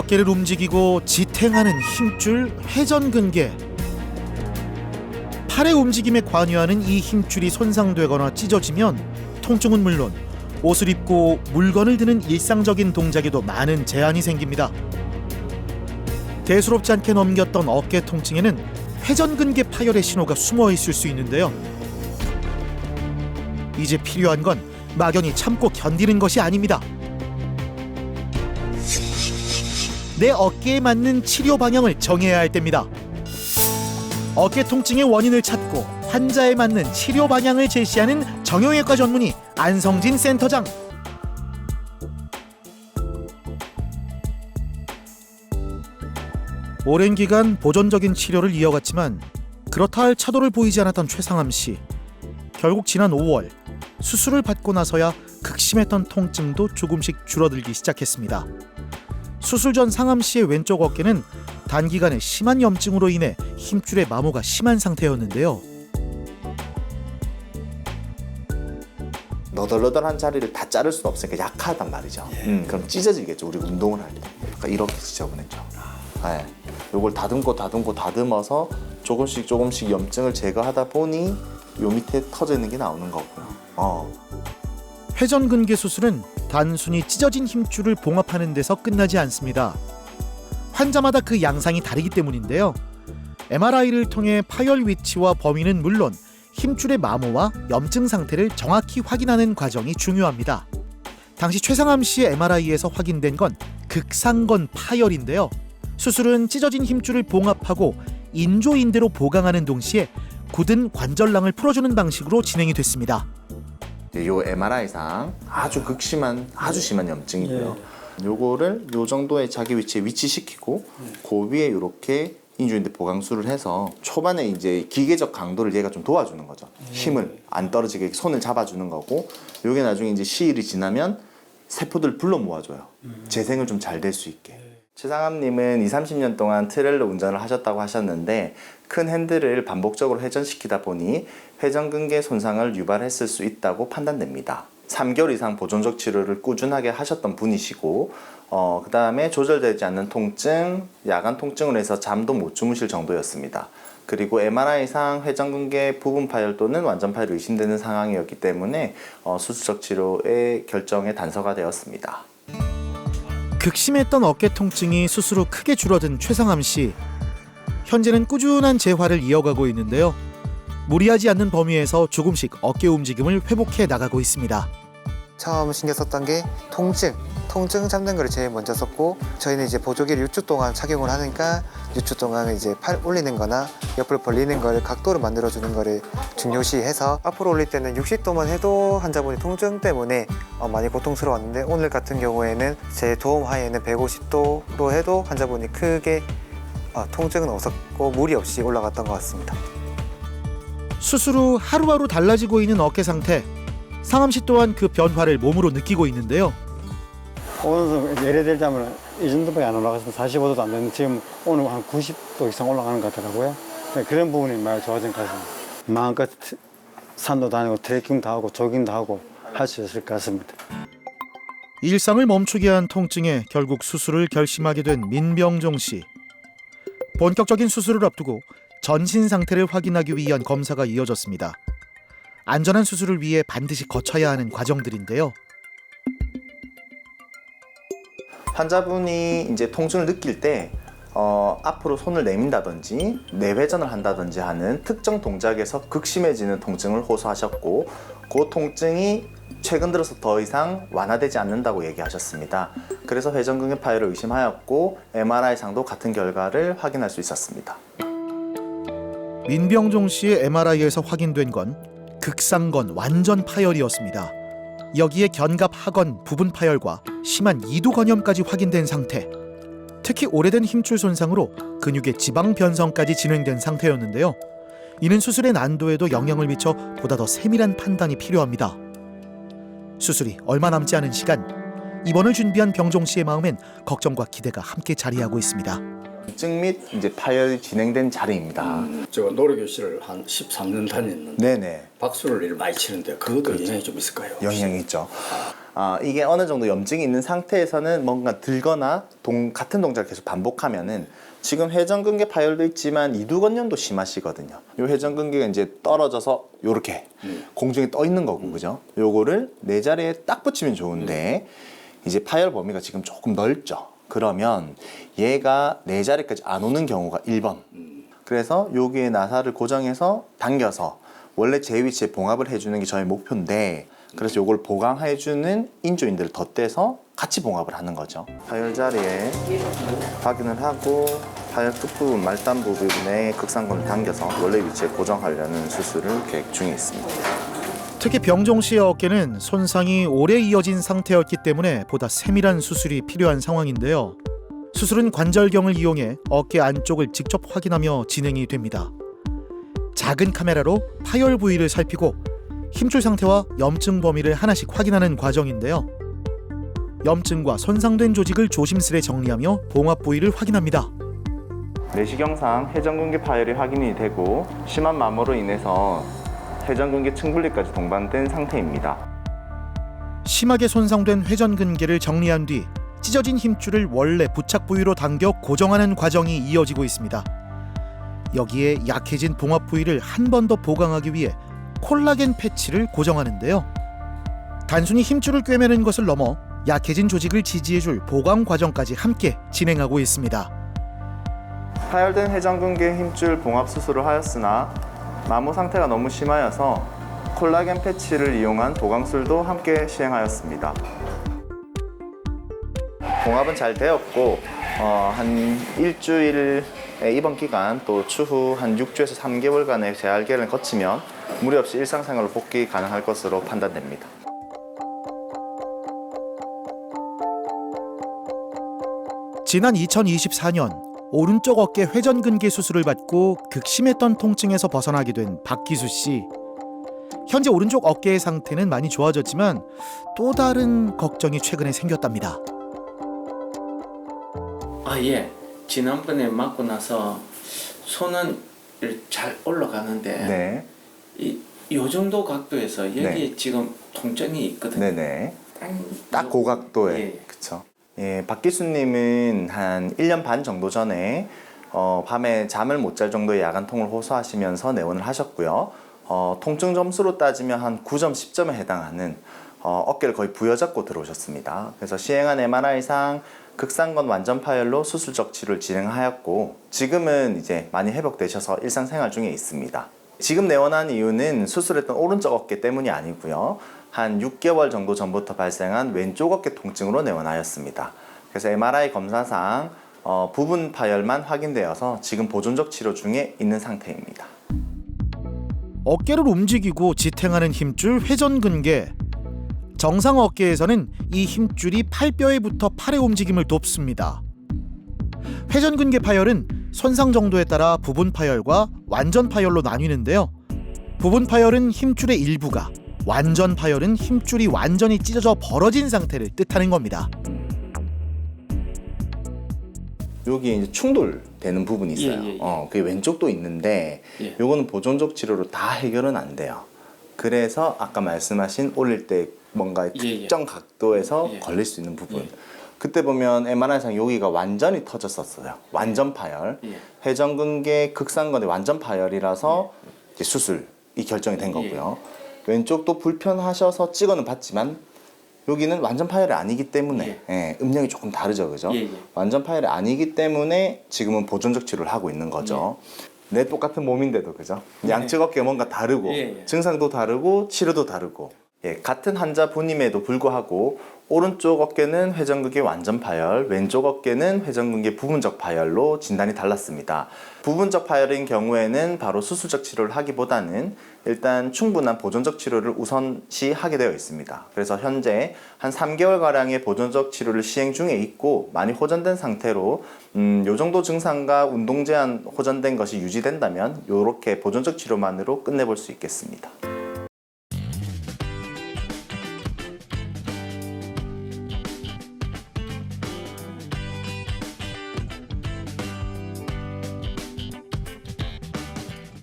어깨를 움직이고 지탱하는 힘줄 회전근개. 팔의 움직임에 관여하는 이 힘줄이 손상되거나 찢어지면 통증은 물론 옷을 입고 물건을 드는 일상적인 동작에도 많은 제한이 생깁니다. 대수롭지 않게 넘겼던 어깨 통증에는 회전근개 파열의 신호가 숨어 있을 수 있는데요. 이제 필요한 건 막연히 참고 견디는 것이 아닙니다. 내 어깨에 맞는 치료 방향을 정해야 할 때입니다. 어깨 통증의 원인을 찾고 환자에 맞는 치료 방향을 제시하는 정형외과 전문의 안성진 센터장. 오랜 기간 보존적인 치료를 이어갔지만 그렇다 할 차도를 보이지 않았던 최상암 씨. 결국 지난 5월 수술을 받고 나서야 극심했던 통증도 조금씩 줄어들기 시작했습니다. 수술 전 상암 씨의 왼쪽 어깨는 단기간에 심한 염증으로 인해 힘줄의 마모가 심한 상태였는데요. 너덜너덜한 자리를 다 자를 수는 없으니까 약하단 말이죠. 그럼 찢어지겠죠. 우리가 운동을 할 때. 그러니까 이렇게 지저분했죠. 네. 요걸 다듬어서 조금씩 염증을 제거하다 보니 요 밑에 터져 있는 게 나오는 거고요. 회전근개 수술은 단순히 찢어진 힘줄을 봉합하는 데서 끝나지 않습니다. 환자마다 그 양상이 다르기 때문인데요. MRI를 통해 파열 위치와 범위는 물론 힘줄의 마모와 염증 상태를 정확히 확인하는 과정이 중요합니다. 당시 최상암 씨의 MRI에서 확인된 건 극상건 파열인데요. 수술은 찢어진 힘줄을 봉합하고 인조인대로 보강하는 동시에 굳은 관절낭을 풀어주는 방식으로 진행이 됐습니다. 요 MRI상 아주 심한 염증이고요. 요거를 요 정도의 자기 위치에 위치시키고 그 위에 이렇게 인조인대 보강술을 해서 초반에 이제 기계적 강도를 얘가 좀 도와주는 거죠. 힘을 안 떨어지게 손을 잡아주는 거고, 요게 나중에 이제 시일이 지나면 세포들 불러 모아줘요. 재생을 좀 잘 될 수 있게. 최상암님은 20-30년 동안 트레일러 운전을 하셨다고 하셨는데 큰 핸들을 반복적으로 회전시키다 보니 회전근개 손상을 유발했을 수 있다고 판단됩니다. 3개월 이상 보존적 치료를 꾸준하게 하셨던 분이시고 그 다음에 조절되지 않는 통증, 야간 통증으로 해서 잠도 못 주무실 정도였습니다. 그리고 MRI상 회전근개 부분 파열 또는 완전 파열이 의심되는 상황이었기 때문에 수술적 치료의 결정에 단서가 되었습니다. 극심했던 어깨 통증이 수술 후 크게 줄어든 최상암 씨. 현재는 꾸준한 재활을 이어가고 있는데요. 무리하지 않는 범위에서 조금씩 어깨 움직임을 회복해 나가고 있습니다. 처음 신경 썼던 게 통증 잡는 거를 제일 먼저 썼고, 저희는 이제 보조기를 6주 동안 착용을 하니까 6주 동안 이제 팔 올리는 거나 옆으로 벌리는 거를 각도를 만들어 주는 거를 중요시해서 앞으로 올릴 때는 60도만 해도 환자분이 통증 때문에 많이 고통스러웠는데, 오늘 같은 경우에는 제 도움 하에는 150도로 해도 환자분이 크게 통증은 없었고 무리 없이 올라갔던 것 같습니다. 수술 후 하루하루 달라지고 있는 어깨 상태. 상암 씨 또한 그 변화를 몸으로 느끼고 있는데요. 오늘 예를 들자면 이 정도밖에 안 올라가서 45도도 안 되는데 지금 오늘 한 90도 이상 올라가는 것 같더라고요. 그런 부분이 많이 좋아진 것 같습니다. 마음껏 산도 다니고 트레킹도 하고 조깅도 하고 할 수 있을 것 같습니다. 일상을 멈추게 한 통증에 결국 수술을 결심하게 된 민병종 씨. 본격적인 수술을 앞두고 전신 상태를 확인하기 위한 검사가 이어졌습니다. 안전한 수술을 위해 반드시 거쳐야 하는 과정들인데요. 환자분이 이제 통증을 느낄 때 앞으로 손을 내민다든지 내회전을 한다든지 하는 특정 동작에서 극심해지는 통증을 호소하셨고, 그 통증이 최근 들어서 더 이상 완화되지 않는다고 얘기하셨습니다. 그래서 회전근개 파열을 의심하였고 MRI상도 같은 결과를 확인할 수 있었습니다. 민병종 씨의 MRI에서 확인된 건 극상건 완전 파열이었습니다. 여기에 견갑 하건 부분 파열과 심한 이두 건염까지 확인된 상태. 특히 오래된 힘줄 손상으로 근육의 지방 변성까지 진행된 상태였는데요. 이는 수술의 난도에도 영향을 미쳐 보다 더 세밀한 판단이 필요합니다. 수술이 얼마 남지 않은 시간, 입원을 준비한 병종 씨의 마음엔 걱정과 기대가 함께 자리하고 있습니다. 염증 및 이제 파열이 진행된 자리입니다. 제가 노래교실을 한 13년 다녔는데 네네. 박수를 많이 치는데 그것도 영향이 좀 있을까요? 영향이 있죠. 이게 어느 정도 염증이 있는 상태에서는 뭔가 들거나 같은 동작을 계속 반복하면은 지금 회전근개 파열도 있지만 이두건염도 심하시거든요. 이 회전근개가 이제 떨어져서 요렇게 공중에 떠 있는 거고, 그죠? 요거를 내 자리에 딱 붙이면 좋은데 이제 파열 범위가 지금 조금 넓죠. 그러면 얘가 내 자리까지 안 오는 경우가 1번. 그래서 여기에 나사를 고정해서 당겨서 원래 제 위치에 봉합을 해주는 게 저의 목표인데, 그래서 이걸 보강해주는 인조인들을 덧대서 같이 봉합을 하는 거죠. 파열 자리에 확인을 하고 파열 끝부분, 말단 부분에 극상근을 당겨서 원래 위치에 고정하려는 수술을 계획 중에 있습니다. 특히 병종 씨의 어깨는 손상이 오래 이어진 상태였기 때문에 보다 세밀한 수술이 필요한 상황인데요. 수술은 관절경을 이용해 어깨 안쪽을 직접 확인하며 진행이 됩니다. 작은 카메라로 파열 부위를 살피고 힘줄 상태와 염증 범위를 하나씩 확인하는 과정인데요. 염증과 손상된 조직을 조심스레 정리하며 봉합 부위를 확인합니다. 내시경상 회전근개 파열이 확인이 되고 심한 마모로 인해서 회전근개 층분리까지 동반된 상태입니다. 심하게 손상된 회전근개를 정리한 뒤 찢어진 힘줄을 원래 부착 부위로 당겨 고정하는 과정이 이어지고 있습니다. 여기에 약해진 봉합 부위를 한 번 더 보강하기 위해 콜라겐 패치를 고정하는데요. 단순히 힘줄을 꿰매는 것을 넘어 약해진 조직을 지지해줄 보강 과정까지 함께 진행하고 있습니다. 파열된 회전근개 힘줄 봉합 수술을 하였으나 마모 상태가 너무 심하여서 콜라겐 패치를 이용한 보강술도 함께 시행하였습니다. 봉합은 잘 되었고 한 일주일의 입원 기간 또 추후 한 6주에서 3개월간의 재활계를 거치면 무리 없이 일상생활로 복귀 가능할 것으로 판단됩니다. 지난 2024년 오른쪽 어깨 회전근개 수술을 받고 극심했던 통증에서 벗어나게 된 박기수 씨. 현재 오른쪽 어깨의 상태는 많이 좋아졌지만 또 다른 걱정이 최근에 생겼답니다. 예. 지난번에 맞고 나서 손은 잘 올라가는데 네. 이 정도 각도에서 여기에 네. 지금 통증이 있거든요. 네네. 딱 고각도에. 예. 그쵸. 예, 박기수님은 한 1년 반 정도 전에 밤에 잠을 못 잘 정도의 야간통을 호소하시면서 내원을 하셨고요. 통증 점수로 따지면 한 9점, 10점에 해당하는 어깨를 거의 부여잡고 들어오셨습니다. 그래서 시행한 MRI상 극상근 완전 파열로 수술적 치료를 진행하였고 지금은 이제 많이 회복되셔서 일상생활 중에 있습니다. 지금 내원한 이유는 수술했던 오른쪽 어깨 때문이 아니고요. 한 6개월 정도 전부터 발생한 왼쪽 어깨 통증으로 내원하였습니다. 그래서 MRI 검사상 부분 파열만 확인되어서 지금 보존적 치료 중에 있는 상태입니다. 어깨를 움직이고 지탱하는 힘줄 회전근개. 정상 어깨에서는 이 힘줄이 팔뼈에 붙어 팔의 움직임을 돕습니다. 회전근개 파열은 손상 정도에 따라 부분 파열과 완전 파열로 나뉘는데요. 부분 파열은 힘줄의 일부가, 완전 파열은 힘줄이 완전히 찢어져 벌어진 상태를 뜻하는 겁니다. 여기 이제 충돌되는 부분이 있어요. 예. 그게 왼쪽도 있는데 예. 요거는 보존적 치료로 다 해결은 안 돼요. 그래서 아까 말씀하신 올릴 때 뭔가 특정 각도에서 예. 걸릴 수 있는 부분. 그때 보면 MRI상 여기가 완전히 터졌었어요. 완전 파열. 예. 회전근개 극상근의 완전 파열이라서 이제 수술이 결정이 된 거고요. 왼쪽도 불편하셔서 찍어는 봤지만 여기는 완전 파열이 아니기 때문에 음량이 조금 다르죠, 그죠? 완전 파열이 아니기 때문에 지금은 보존적 치료를 하고 있는 거죠. 내 똑같은 몸인데도, 그죠? 양측 어깨 뭔가 다르고 증상도 다르고 치료도 다르고 같은 환자 분임에도 불구하고 오른쪽 어깨는 회전근개 완전 파열, 왼쪽 어깨는 회전근개 부분적 파열로 진단이 달랐습니다. 부분적 파열인 경우에는 바로 수술적 치료를 하기보다는 일단 충분한 보존적 치료를 우선시 하게 되어 있습니다. 그래서 현재 한 3개월가량의 보존적 치료를 시행 중에 있고 많이 호전된 상태로 요 정도 증상과 운동 제한 호전된 것이 유지된다면 이렇게 보존적 치료만으로 끝내볼 수 있겠습니다.